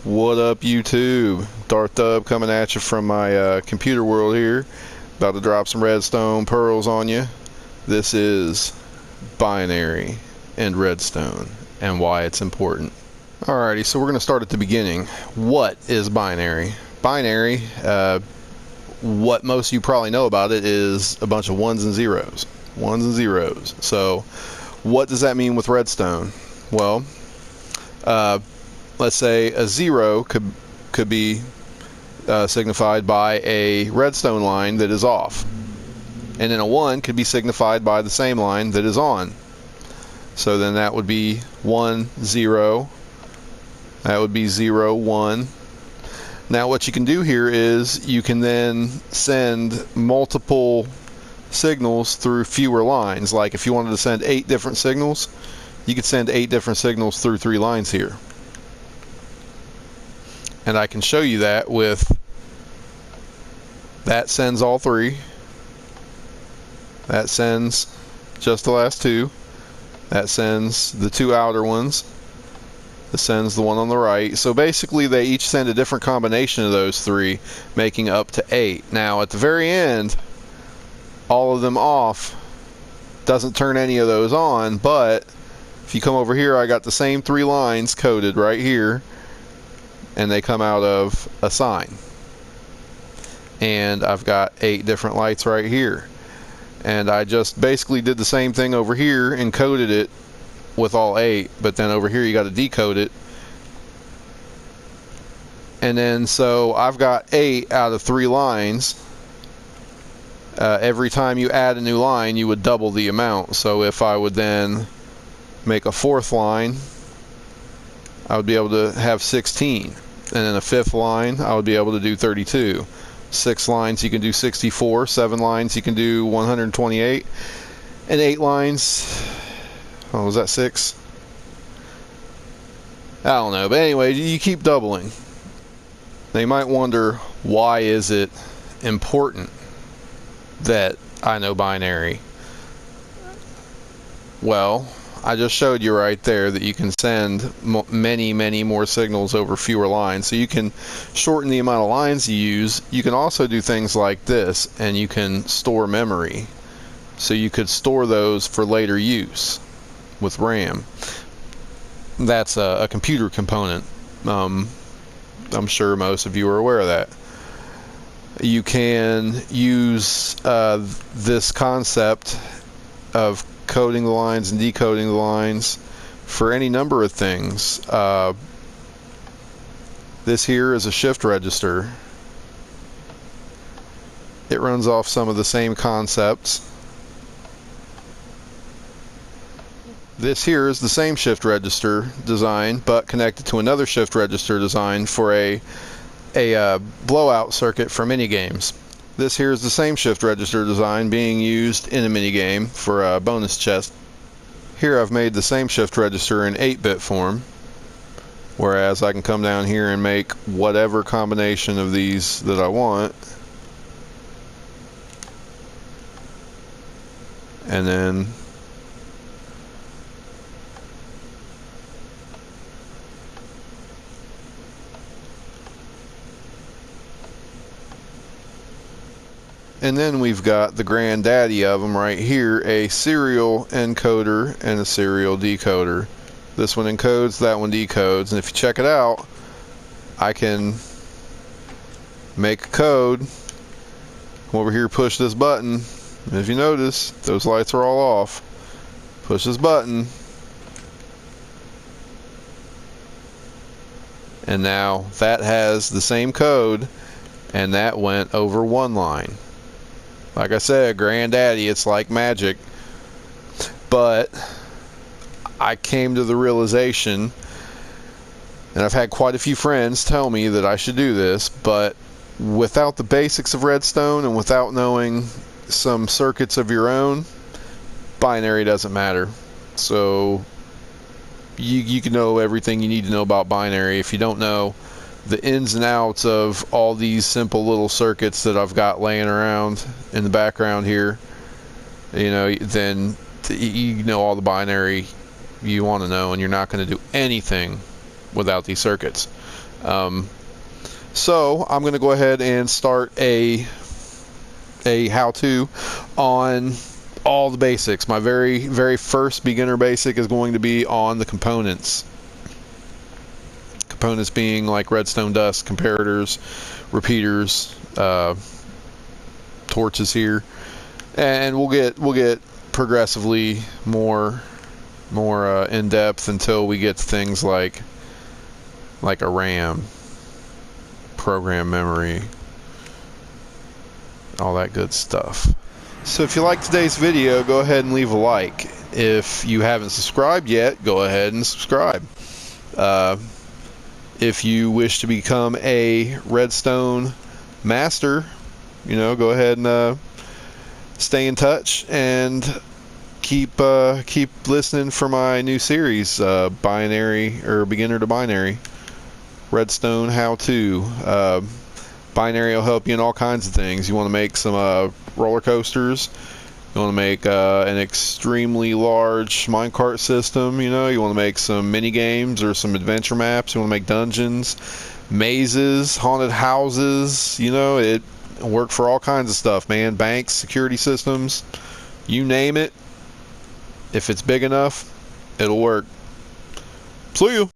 What up, YouTube? Darth Dub coming at you from my computer world here. About to drop some redstone pearls on you. This is binary and redstone and why it's important. Alrighty, so we're going to start at the beginning. What is binary? Binary, what most of you probably know about it is a bunch of ones and zeros. Ones and zeros. So, what does that mean with redstone? Well, let's say a zero could be signified by a redstone line that is off, and then a 1 could be signified by the same line that is on. So then that would be 1 0, that would be 0 1. Now what you can do here is you can then send multiple signals through fewer lines. Like if you wanted to send 8 different signals, you could send 8 different signals through 3 lines here. And I can show you that with that sends all 3, that sends just the last 2, that sends the 2 outer ones, that sends the one on the right. So basically they each send a different combination of those 3, making up to 8. Now at the very end, all of them off doesn't turn any of those on, but if you come over here, I got the same 3 lines coded right here, and they come out of a sign. And I've got 8 different lights right here. And I just basically did the same thing over here and coded it with all 8, but then over here you got to decode it. And then so I've got 8 out of 3 lines. Every time you add a new line, you would double the amount. So if I would then make a 4th line, I would be able to have 16. And then a 5th line, I would be able to do 32. 6 lines, you can do 64. 7 lines, you can do 128. And 8 lines, oh, was that 6? I don't know. But anyway, you keep doubling. Now you might wonder, why is it important that I know binary? Well, I just showed you right there that you can send many more signals over fewer lines. So you can shorten the amount of lines you use. You can also do things like this, and you can store memory. So you could store those for later use with RAM. That's a computer component. I'm sure most of you are aware of that. You can use this concept of coding the lines and decoding the lines for any number of things. This here is a shift register. It runs off some of the same concepts. This here is the same shift register design, but connected to another shift register design for a blowout circuit for mini games. This here is the same shift register design being used in a minigame for a bonus chest. Here I've made the same shift register in 8-bit form, whereas I can come down here and make whatever combination of these that I want. And then we've got the granddaddy of them right here, a serial encoder and a serial decoder. This one encodes, that one decodes, and if you check it out, I can make a code, come over here, push this button, and if you notice, those lights are all off. Push this button, and now that has the same code, and that went over 1 line. Like I said, granddaddy, it's like magic. But I came to the realization, and I've had quite a few friends tell me that I should do this, but without the basics of redstone and without knowing some circuits of your own, binary doesn't matter. So you can know everything you need to know about binary. If you don't know the ins and outs of all these simple little circuits that I've got laying around in the background here, you know, then you know all the binary you want to know, and you're not going to do anything without these circuits. So I'm going to go ahead and start a how-to on all the basics. My very first beginner basic is going to be on the components. Components being like redstone dust, comparators, repeaters, torches here, and we'll get progressively more in depth until we get to things like a RAM, program memory, all that good stuff. So if you like today's video, go ahead and leave a like. If you haven't subscribed yet, go ahead and subscribe. If you wish to become a redstone master, go ahead and stay in touch and keep listening for my new series, binary or beginner to binary, redstone how-to. Binary will help you in all kinds of things. You want to make some roller coasters. You want to make an extremely large minecart system. You want to make some mini games or some adventure maps. You want to make dungeons, mazes, haunted houses. It work for all kinds of stuff, man. Banks, security systems, you name it. If it's big enough, it'll work. See you.